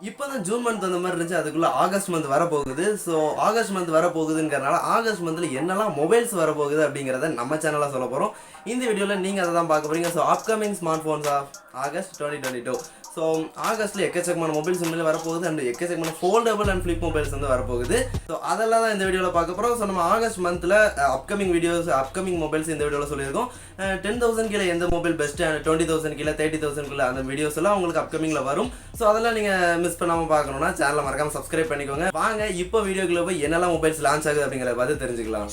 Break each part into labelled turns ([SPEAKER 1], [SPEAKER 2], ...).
[SPEAKER 1] இப்போதான் June month அந்த மாதிரி இருந்துச்சு, அதுக்குள்ள ஆகஸ்ட் மந்த் வரப்போகுது. ஸோ ஆகஸ்ட் மந்த் வரப்போகுதுங்கிறனால ஆகஸ்ட் மந்த்தில் என்னெல்லாம் மொபைல்ஸ் வரப்போகுது அப்படிங்கிறத நம்ம சேனலாக சொல்ல போகிறோம். இந்த வீடியோவில் நீங்கள் அதை தான் பார்க்க போகிறீங்க. So upcoming smart phones of August 2022. So ஆகஸ்ட்டில் எக்கச்சக்கமான மொபைல்ஸ் உண்மையிலே வரப்போகுது அண்ட் எக்கச்சக்கமான ஃபோல்டபுள் அண்ட் ஃப்ளிப் மொபைல்ஸ் வந்து வரப்போகுது. ஸோ அதெல்லாம் தான் இந்த வீடியோவில் பார்க்க போகிறோம். ஸோ நம்ம ஆகஸ்ட் மந்தில் அப்கமிங் மொபைல்ஸ் இந்த வீடியோவில் சொல்லியிருக்கோம். 10,000 கீழே எந்த மொபைல் பெஸ்ட்டு அண்ட் 20,000 கீழே 30,000 அந்த வீடியோஸ் எல்லாம் உங்களுக்கு அப்கமிங்கில் வரும். ஸோ அதெல்லாம் நீங்கள் மிஸ் பண்ணாமல் பார்க்கணும்னா சேனலை மறக்காமல் சப்ஸ்கிரைப் பண்ணிக்கோங்க. வாங்க இப்போ வீடியோக்குள்ள போய் என்னெல்லாம் மொபைல்ஸ் லான்ச் ஆகுது அப்படிங்கிறத பார்த்து தெரிஞ்சுக்கலாம்.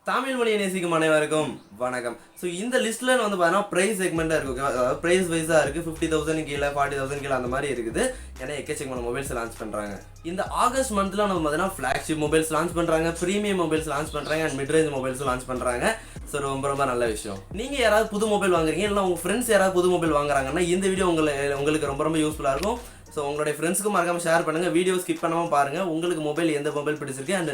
[SPEAKER 1] தமிழ் மொழியை நேசிக்கும் அனைவருக்கும் வணக்கம். ஸோ இந்த லிஸ்ட்டில் வந்து பார்த்தீங்கன்னா ப்ரைஸ் செக்மெண்ட்டாக இருக்குது, அதாவது ப்ரைஸ் வைஸாக இருக்குது. 50,000 கீழே 40,000 கீழே அந்த மாதிரி இருக்குது. ஏன்னா எக்கச்சக்கமான மொபைல்ஸ் லான்ச் பண்ணுறாங்க. இந்த ஆகஸ்ட் மந்த்தில் நம்ம பார்த்தீங்கன்னா ஃப்ளாக்ஷிப் மொபைல்ஸ் லான்ச் பண்ணுறாங்க, ப்ரீமியம் மொபைல்ஸ் லான்ச் பண்ணுறாங்க அண்ட் மிட்ரேஞ்ச் மொபைல்ஸ் லான்ச் பண்ணுறாங்க. ஸோ ரொம்ப நல்ல விஷயம். நீங்கள் யாராவது புது மொபைல் வாங்குறீங்க இல்லை உங்கள் ஃப்ரெண்ட்ஸ் யாராவது புது மொபைல் வாங்குறாங்கன்னா இந்த வீடியோ உங்களுக்கு ரொம்ப யூஸ்ஃபுல்லாக இருக்கும். ஸோ உங்களுடைய ஃப்ரெண்ட்ஸுக்கும் மறக்காமல் ஷேர் பண்ணுங்கள். வீடியோ ஸ்கிப் பண்ணாமல் பாருங்கள். உங்களுக்கு மொபைல் எந்த மொபைல் பிடிச்சிருக்கு அண்ட்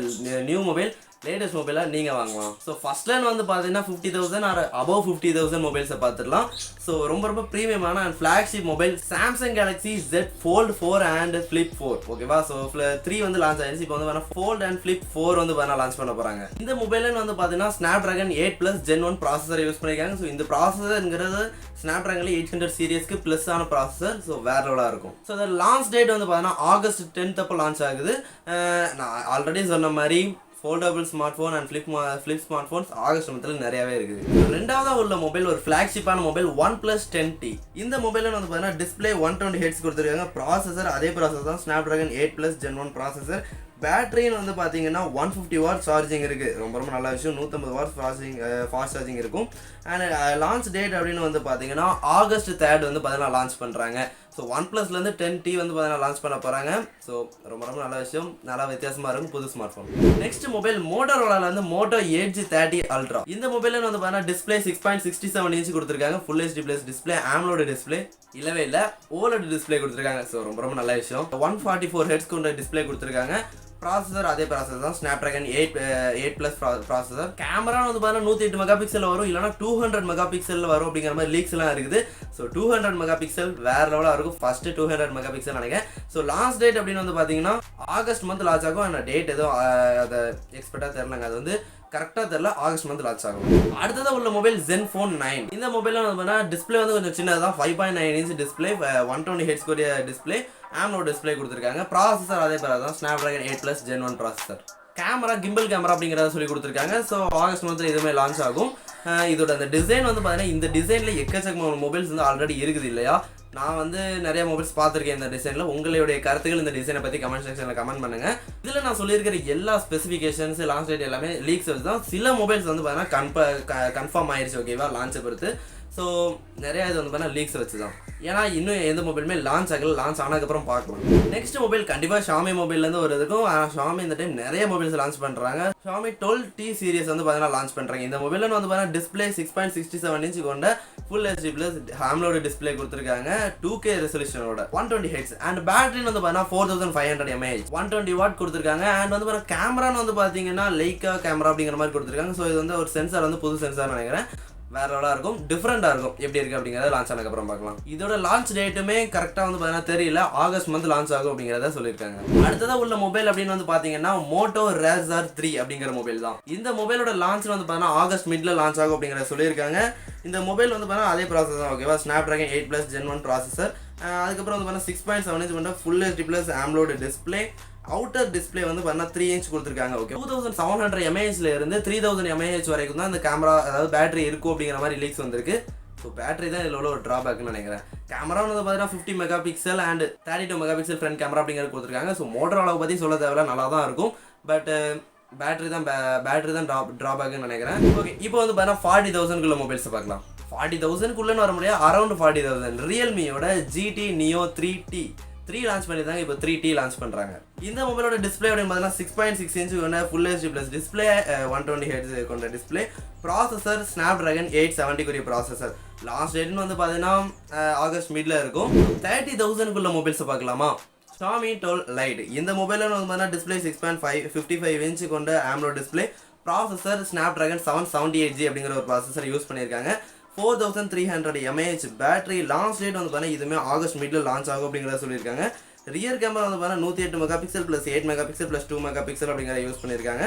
[SPEAKER 1] நியூ மொபைல் லேட்டஸ்ட் மொபைலாக நீங்கள் வாங்கலாம். ஸோ ஃபர்ஸ்ட் லைன் வந்து பார்த்தீங்கன்னா 50,000 ஆர் அபவ் 50,000 மொபைல்ஸை பார்த்துடலாம். ஸோ ரொம்ப ப்ரீமியமான and flagship mobile Samsung Galaxy Z Fold 4 and Flip 4. ஓகேவா? ஸோ 3 வந்து லான்ச் ஆயிடுச்சு. இப்போ வந்து Fold அண்ட் Flip 4 வந்து லான்ச் பண்ண போகிறாங்க. இந்த மொபைல் வந்து பார்த்தீங்கன்னா Snapdragon 8+ Gen 1 ப்ராசஸர் யூஸ் பண்ணியிருக்காங்க. ஸோ இந்த ப்ராசஸருங்கிறது Snapdragon 800 சீரியஸ்க்கு ப்ளஸ் ஆன ப்ராசஸர். ஸோ வேற லெவலாக இருக்கும். ஸோ இந்த லான்ச் டேட் வந்து பார்த்தீங்கன்னா ஆகஸ்ட் 10 அப்போ லான்ச் ஆகுது. நான் ஆல்ரெடி சொன்ன மாதிரி foldable smart phone and flip smart phones August மந்தில் நிறையாவே இருக்குது. ரெண்டாவதாக உள்ள மொபைல் ஒரு ஃப்ளாக்ஷிப்பான மொபைல் OnePlus 10T. இந்த மொபைலில் வந்து பார்த்தீங்கன்னா டிஸ்பிளே 120 Hz கொடுத்துருக்காங்க. ப்ராசஸர் அதே ப்ராசஸர் தான், Snapdragon 8+ Gen 1 ப்ராசஸர். பேட்டரின்னு வந்து பார்த்தீங்கன்னா 150 வாட் சார்ஜிங் இருக்குது. ரொம்ப நல்ல விஷயம். 150 வாட் ஃபாஸ்ட் சார்ஜிங் இருக்கும். அண்ட் லான்ச் டேட் அப்படின்னு வந்து பார்த்தீங்கன்னா ஆகஸ்ட் 3 வந்து பார்த்தீங்கன்னா லான்ச் பண்ணுறாங்க. ஸோ OnePlusலேருந்து 10T வந்து பார்த்தீங்கன்னா லான்ச் பண்ண போகிறாங்க. ஸோ ரொம்ப நல்ல விஷயம். நல்லா வித்தியாசமாக இருக்கும் புது ஸ்மார்ட் ஃபோன். நெக்ஸ்ட் மொபைல் மோட்டோரோலால வந்து Moto Edge 30 Ultra. இந்த மொபைலில் வந்து பார்த்தீங்கன்னா டிஸ்பிளே 6.67 இன்ச் கொடுத்துருக்காங்க. Full HD plus display, AMOLED display இல்லவே இல்லை, OLED டிஸ்பிளே கொடுத்துருக்காங்க. ஸோ ரொம்ப நல்ல விஷயம். 144 Hz கொண்ட டிஸ்பிளே கொடுத்துருக்காங்க. ப்ராசஸர் அதே ப்ராசஸர் தான், Snapdragon 8+ ப்ராசஸர். கேமரா வந்து பார்த்தீங்கன்னா 108 மெகா பிக்சல் வரும், இல்லைனா 200 மெகா பிக்சல் வரும் அப்படிங்கிற மாதிரி லீக்ஸ் எல்லாம் இருக்குது. ஸோ 200 மெகா பிக்சல் வேற லெவலாக இருக்கும். ஃபர்ஸ்ட் 200 மெகா பிக்சல் நினைக்கிறேன். ஸோ லாஸ்ட் டேட் அப்படின்னு வந்து பார்த்தீங்கன்னா ஆகஸ்ட் மந்த் லான்ச் ஆகும். ஆனால் டேட் எதுவும் அதை எக்ஸ்பெக்டாக தெரிலங்க, அது வந்து கரெக்டாக தெரியல. ஆகஸ்ட் மந்த் லான்ச் ஆகும். அடுத்ததாக உள்ள மொபைல் Zenfone 9. இந்த மொபைலில் வந்து பார்த்தீங்கன்னா டிஸ்பிளே வந்து கொஞ்சம் சின்னதான், 5.9 இன்ச் டிஸ்பிளே, 120 Hz கூடிய டிஸ்பிளே, AMOLED டிஸ்பிளே கொடுத்துருக்காங்க. ப்ராசஸர் அதே பேர் தான், Snapdragon 8+ Gen 1 processor. Camera gimbal camera அப்படிங்கிறத சொல்லி கொடுத்துருக்காங்க. ஸோ ஆகஸ்ட் மந்த்தில் இதுவுமே லான்ச் ஆகும். இதோட அந்த டிசைன் வந்து பார்த்தீங்கன்னா இந்த டிசைனில் எக்கச்சக்கமான மொபைல்ஸ் வந்து ஆல்ரெடி இருக்குது இல்லையா? நான் வந்து நிறைய மொபைல்ஸ் பார்த்துருக்கேன் இந்த டிசைனில். உங்களுடைய கருத்துக்கள் இந்த டிசைனை பற்றி கமெண்ட் செக்ஷனில் கமெண்ட் பண்ணுங்கள். இதில் நான் சொல்லியிருக்கிற எல்லா ஸ்பெசிஃபிகேஷன்ஸ் லான்ச் டேட் எல்லாமே லீக்ஸ் வச்சு தான். சில மொபைல்ஸ் வந்து பார்த்தீங்கன்னா கன்ஃபார்ம் ஆயிடுச்சு, ஓகேவா, லான்ச்சை பொறுத்து. ஸோ நிறையா இது வந்து பார்த்தீங்கன்னா லீக்ஸ் வச்சு தான். ஏன்னா இன்னும் எந்த மொபைலுமே லான்ச் ஆகல, லான்ச் ஆனதுக்கப்புறம் பார்க்கலாம். நெக்ஸ்ட் மொபைல் கண்டிப்பாக Xiaomi மொபைல்லேருந்து ஒரு இருக்கும். Xiaomi இந்த டைம் நிறைய மொபைல்ஸ் லான்ச் பண்ணுறாங்க. Xiaomi 12T சீரிஸ் வந்து பார்த்தீங்கன்னா லான்ச் பண்ணுறாங்க. இந்த மொபைலில் வந்து பார்த்தீங்கன்னா டிஸ்பிளே 6.67 இன்ச் கொண்ட full HD plus AMOLED display கொடுத்துருக்காங்க. 2K ரெசல்யூஷனோட 120 Hz அண்ட் பேட்டரின்னு வந்து பார்த்தீங்கன்னா 4500 mAh 120 வாட் கொடுத்துருக்காங்க. அண்ட் வந்து பார்த்தீங்கன்னா கேமரான்னு வந்து பார்த்தீங்கன்னா லைக்கா கேமரா அப்படிங்கிற மாதிரி கொடுத்துருக்காங்க. ஸோ இது வந்து ஒரு சென்சார் வந்து புது சென்சார் நினைக்கிறேன். வேற லெவலாக இருக்கும், டிஃப்ரெண்டாக இருக்கும். எப்படி இருக்குது அப்படிங்கிறத லான்ச் ஆனதுக்கப்புறம் பார்க்கலாம். இதோட லான்ச் டேட்டுமே கரெக்டாக வந்து பார்த்தீங்கன்னா தெரியல, ஆகஸ்ட் மந்த் லான்ச் ஆகும் அப்படிங்கிறத சொல்லியிருக்காங்க. அடுத்ததாக உள்ள மொபைல் அப்படின்னு வந்து பார்த்தீங்கன்னா Moto Razr 3 அப்படிங்கிற மொபைல் தான். இந்த மொபைலோட லான்ச் வந்து பார்த்தீங்கன்னா ஆகஸ்ட் மிட்ல லான்ச் ஆகும் அப்படிங்கிறத சொல்லியிருக்காங்க. இந்த மொபைல் வந்து பார்த்தீங்கன்னா அதே ப்ராசஸர் தான், ஓகேவா, Snapdragon 8+ Gen 1 ப்ராசஸர். அதுக்கப்புறம் வந்து பார்த்தீங்கன்னா 6.7 இன்ச் கொண்ட full HD plus AMOLED display. Outer display வந்து பார்த்தீங்கன்னா 3 இன்ச் கொடுத்துருக்காங்க. ஓகே, 2700 mAh இருந்து 3000 mAh வரைக்கும் தான் இந்த கேமரா, அதாவது பேட்டரி இருக்கும் அப்படிங்கிற மாதிரி லீக்ஸ் வந்திருக்கு. ஸோ பேட்டரி தான் இதில் உள்ள ஒரு ட்ராபேக்னு நினைக்கிறேன். கேமரா வந்து பார்த்தீங்கன்னா 50 mega pixel and 32 mega pixel front camera அப்படிங்கிறது கொடுத்துருக்காங்க. ஸோ மோட்டரோலாவை பற்றி சொல்ல தேவையில்ல, நல்லா தான் இருக்கும். பட் பேட்டரி தான் ட்ராபேக்னு நினைக்கிறேன். ஓகே, இப்போ வந்து பார்த்தீங்கன்னா 40,000 மொபைல்ஸை பார்க்கலாம். 40,000 வர முடியாது, around 40,000. ரியல்மியோட GT Neo 3T launch பண்ணியிருந்தாங்க. இப்போ 3T லான்ச் பண்ணுறாங்க. இந்த மொபைலோட டிஸ்பிளே அப்படின்னு பார்த்தீங்கன்னா 6.6 இன்ச் கொண்ட full HD plus display, 120 Hz கொண்ட டிஸ்பிளே. ப்ராசஸர் Snapdragon 870 கூடிய ப்ராசஸர். லாஸ்ட் டேட்னு வந்து பார்த்தீங்கன்னா ஆகஸ்ட் மிட்ல இருக்கும். 30,000 மொபைல்ஸை பார்க்கலாமா? Xiaomi 12 Lite. இந்த மொபைலில் வந்து பார்த்தீங்கன்னா டிஸ்பிளே 6.55 இன்ச் கொண்ட AMOLED display. Processor Snapdragon 778G அப்படிங்கிற ஒரு ப்ராசஸர் யூஸ் பண்ணியிருக்காங்க. 4300 mAh பேட்டரி. லான்ச் டேட் வந்து பார்த்தீங்கன்னா இதுவுமே ஆகஸ்ட் மிட்ல லான்ச் ஆகும் அப்படிங்கிறத சொல்லியிருக்காங்க. ரியர் கேமரா வந்து பார்த்தீங்கன்னா 108 mega pixel plus 8 mega pixel plus 2 mega pixel அப்படிங்கிற யூஸ் பண்ணியிருக்காங்க.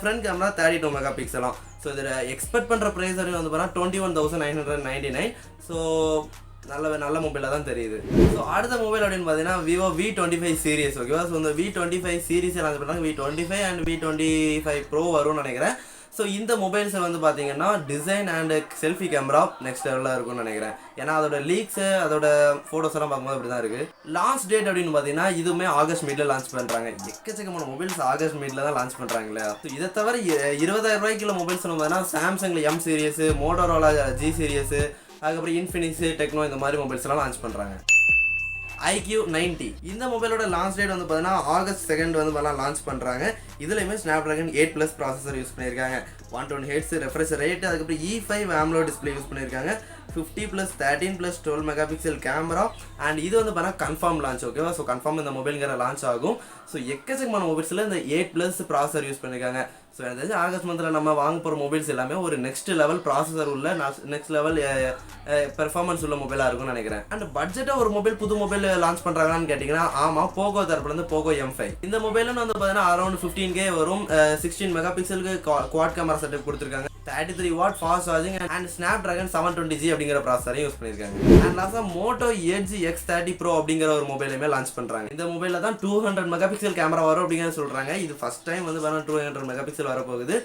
[SPEAKER 1] ஃப்ரண்ட் கேமரா 32 மெகா பிக்சலாம். ஸோ இதில் எக்ஸ்பெக்ட் பண்ணுற ப்ரைஸ் வந்து பார்த்தீங்கன்னா 21,999. ஸோ நல்ல மொபைலாக தான் தெரியுது. ஸோ அடுத்த மொபைல் அப்படின்னு பார்த்தீங்கன்னா விவோ V25 சீரிஸ். ஓகேவா? ஸோ இந்த V25 சீரிஸ் லான்ச் பண்ணுறாங்க. V25 அண்ட் V25 Pro வரும்னு நினைக்கிறேன். ஸோ இந்த மொபைல்ஸை வந்து பார்த்தீங்கன்னா design and selfie camera next லெவலில் இருக்கும்னு நினைக்கிறேன். ஏன்னா அதோட லீக்ஸு அதோட ஃபோட்டோஸ் எல்லாம் பார்க்கும்போது அப்படி தான் இருக்குது. லான்ச் டேட் அப்படின்னு பார்த்தீங்கன்னா இதுவுமே ஆகஸ்ட் மிட்ல லான்ச் பண்ணுறாங்க. எக்கச்சக்கமான மொபைல்ஸ் ஆகஸ்ட் மிட்ல தான் லான்ச் பண்ணுறாங்களே. ஸோ இதை தவிர 20,000 ரூபாய்க்குள்ள மொபைல்ஸ் பார்த்தீங்கன்னா சாம்சங்கில் M series, Motorola G series, அதுக்கப்புறம் இன்ஃபினிக்ஸ், டெக்னோ இந்த மாதிரி மொபைல்ஸ் எல்லாம் லான்ச் பண்ணுறாங்க. IQ90 இந்த மொபைலோட லான்ச் டேட் வந்து பார்த்தீங்கன்னா ஆகஸ்ட் 2 வந்து லான்ச் பண்ணுறாங்க. இதுலையுமே ஸ்னாப்ட்ராகன் 8+ ப்ராசஸர் யூஸ் பண்ணியிருக்காங்க. 120 Hz ரெஃப்ரெஷ் ரேட், அதுக்கப்புறம் E5 AMOLED டிஸ்பிளே யூஸ் பண்ணியிருக்காங்க. 50+13+12 மெகா பிக்சல் கேமரா. அண்ட் இது வந்து பார்த்தீங்கன்னா கன்ஃபார்ம் லான்ச். ஓகேவா? ஸோ கன்ஃபார்ம் இந்த மொபைலுங்கிற லான்ச் ஆகும். ஸோ எக்கச்சக்கமான மொபைல்ஸில் இந்த 8+ ப்ராசஸர் யூஸ் பண்ணியிருக்காங்க. ஸோ எனக்கு தெரிஞ்சு ஆகஸ்ட் மந்தில் நம்ம வாங்க போகிற மொபைல்ஸ் எல்லாமே ஒரு நெக்ஸ்ட் லெவல் ப்ராசஸர் உள்ள நெக்ஸ்ட் லெவல் பெர்ஃபார்மன்ஸ் உள்ள மொபைலாக இருக்கும்னு நினைக்கிறேன். அண்ட் பட்ஜெட்டாக ஒரு மொபைல் புது மொபைல் லான்ச் பண்ணுறாங்களான்னு கேட்டிங்கன்னா ஆமாம், போகோ தரப்புலேருந்து போகோ M5 இந்த மொபைலுன்னு வந்து பார்த்தீங்கன்னா அரௌண்ட் 15K வரும். 16 மெகா பிக்சலுக்கு குவாட் கேமரா செட்டப் கொடுத்துருக்காங்க. 33 watt fast charging and Snapdragon 720G அப்படிங்கிற ப்ராசஸரையும் யூஸ் பண்ணியிருக்காங்க. அண்ட் லாஸ்ட்டாக மோட்டோ எட்ஜ் X30 Pro அப்படிங்கிற ஒரு மொபைலுமே லான்ச் பண்ணுறாங்க. இந்த மொபைலில் தான் 200 மெகா பிக்சல் கேமரா வரும் அப்படிங்கிறத சொல்கிறாங்க. இது ஃபர்ஸ்ட் டைம் வந்து 200 மெகா பிக்சல் வரப்போகுது.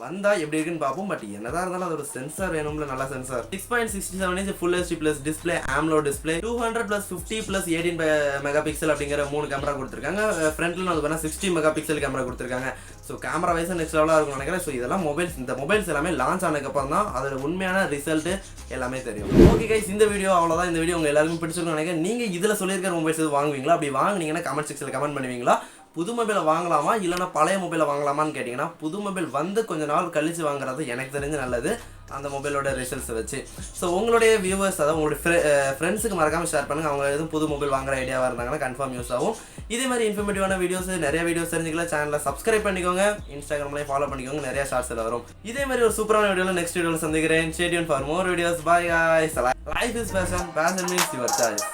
[SPEAKER 1] வந்தா எப்படி இருக்குன்னு பார்ப்போம். பட் என்னதான் இருந்தாலும் அதோட சென்சார் வேணும்ல, நல்ல sensor. 6.67 inch full HD plus display, AMOLED display, 200+50+18 mega pixel அப்படிங்கிற 3 கேமரா கொடுத்துருக்காங்க. ஃப்ரண்ட்ல வந்து பார்த்தா 60 மெகா பிக்சல் கேமரா கொடுத்துருக்காங்க. ஸோ கேமரா வைஸ் நெக்ஸ்ட் லெவலாக இருக்கும்னு நினைக்கிறேன். ஸோ இதெல்லாம் இந்த மொபைல்ஸ் எல்லாமே லான்ச் ஆனதுக்கப்புறம் தான் அதோட உண்மையான ரிசல்ட் எல்லாமே தெரியும். ஓகே கைஸ், இந்த வீடியோ அவ்வளோதான். இந்த வீடியோ உங்கள் எல்லாருக்கும் பிடிச்சிருக்கும்னு நினைக்கிறேன். நீங்கள் இதில் சொல்லியிருக்கிற மொபைல்ஸ் எதுவும் வாங்குவீங்களா? அப்படி வாங்கினீங்கன்னா கமெண்ட் செக்ஷனில் கமெண்ட் பண்ணுவீங்களா? புது மொபைலை வாங்கலாமா இல்லைனா பழைய மொபைலை வாங்கலாமான்னு கேட்டிங்கன்னா புது மொபைல் வந்து கொஞ்சம் நாள் கழித்து வாங்குறது எனக்கு தெரிஞ்சு நல்லது, அந்த மொபைலோட ரிசல்ட்ஸை வச்சு. ஸோ உங்களுடைய வியூவர்ஸ், அதாவது உங்களுடைய ஃப்ரெண்ட்ஸுக்கு மறக்காமல் ஷேர் பண்ணுங்கள். அவங்க எதுவும் புது மொபைல் வாங்குற ஐடியாவாக இருந்தாங்கன்னா கன்ஃபார்ம் யூஸ் ஆகும். இதே மாதிரி இன்ஃபர்மேட்டிவான வீடியோஸ், நிறைய வீடியோஸ் தெரிஞ்சுக்கலாம். சேனலை சப்ஸ்கிரைப் பண்ணிக்கோங்க, இன்ஸ்டாகிராம்லேயும் ஃபாலோ பண்ணிக்கோங்க. நிறைய ஷார்ட்ஸில் வரும். இதே மாதிரி ஒரு சூப்பரான வீடியோவில் நெக்ஸ்ட் வீடியோவில் சந்திக்கிறேன். Stay tuned for more videos. Bye guys. Life is passion, passion means your choice.